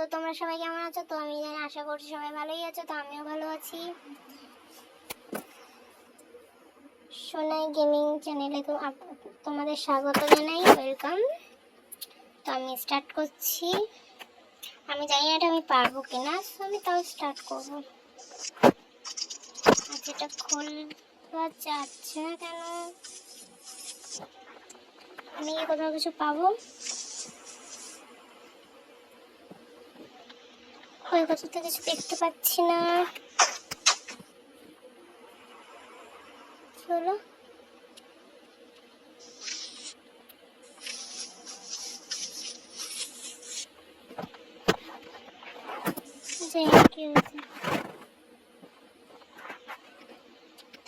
তো তোমরা সবাই কেমন আছো? তো আমি জানি, আশা করছি সবাই ভালোই আছো। তো আমিও ভালো আছি। সোনাই গেমিং চ্যানেলে তো তোমাদের স্বাগত জানাই, ওয়েলকাম। তো আমি স্টার্ট করছি। আমি জানি না এটা আমি পারবো কিনা, আমি তাও স্টার্ট করবো। আচ্ছা, এটা খোলা যাচ্ছে না কেন? আমি কি কোথাও কিছু পাবো? ওই কোথাও কিছু দেখতে পাচ্ছি না। চলো, কি হয়েছে?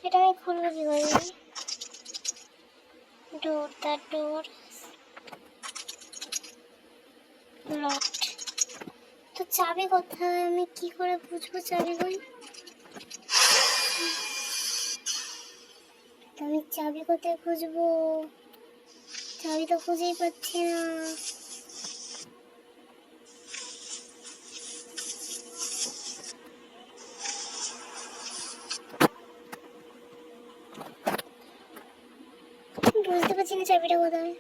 এটা আমি খুলবো কি করে? ডোর, দ্য ডোর লকড। তো চাবি কোথায়? আমি কি করে বুঝবো চাবি কই? আমি চাবি কোথায় খুঁজবো? চাবি তো খুঁজেই পাচ্ছি না। বুঝতে পারছি না চাবিটা কোথায়।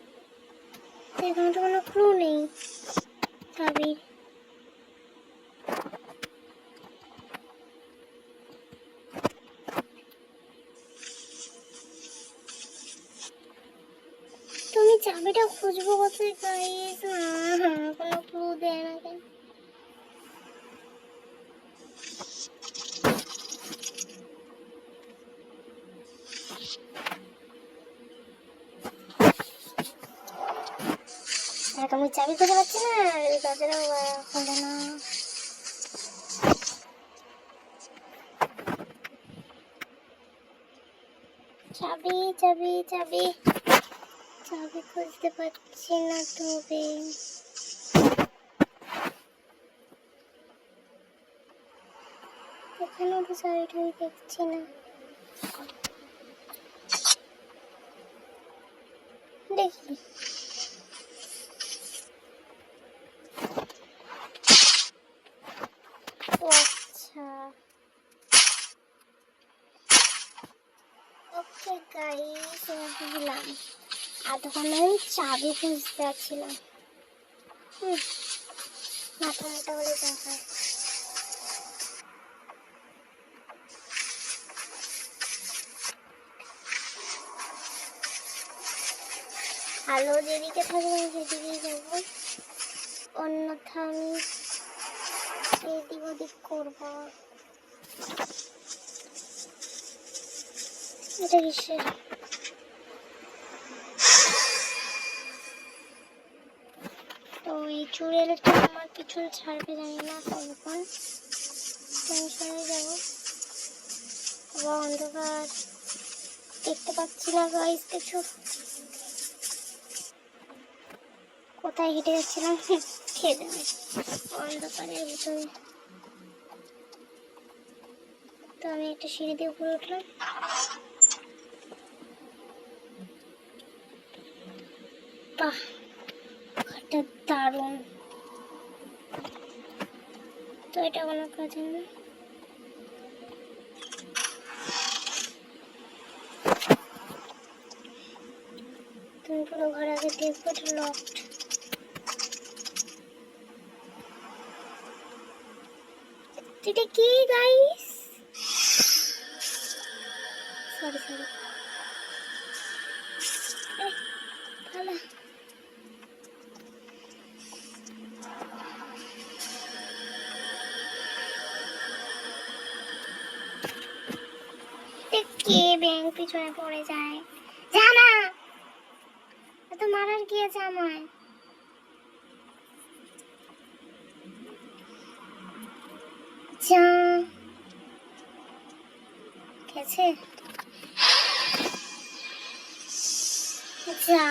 এখানে তো কোনো ক্লু নেই চাবির। তুমি চাবিটা খুঁজবো কোথায় গাইস? কোনো ক্লু দেয় না কেন? আমি চাবি খুঁজে পাচ্ছি না, দরজাটাও খোলে না। চাবি চাবি চাবি চাবি খুঁজতে পারছি না। তবে এখানেও তো চাবিটাই দেখছি না। দেখি, আচ্ছা ওকে গাইস, বুঝলাম। এতক্ষণ আমি চাবি খুঁজতে যাচ্ছিলাম। মাথা মোটা হলে দেখা। আলো যেদিকে থাকবে আমি সেদিকেই যাবো, অন্যথা আমি এদিক ওদিক করবো। এটা কিসের? তো এই চুড়েলটা আমার পিছন ছাড়বে জানি না কতক্ষণ। টেনশনে যাবো। অন্ধকার, দেখতে পাচ্ছি না গাইস কিছু। কোথায় হেঁটে যাচ্ছিলাম খেয়ে যাবে অন্ধকারের ভিতরে। তো আমি একটা সিঁড়ি দিয়ে উপরে উঠলাম। বাহ, ঘরটা দারুণ। তো এটা কোনো কাজে না। তুমি পুরো ঘর আগে দেখবো, এটা লকড। এটা কি গাইস? সরি সরি, খালা। কে ব্যাংক পিছনে পড়ে যায়? জানা এত মারার কি আছে আমায়? যা গেছে, যা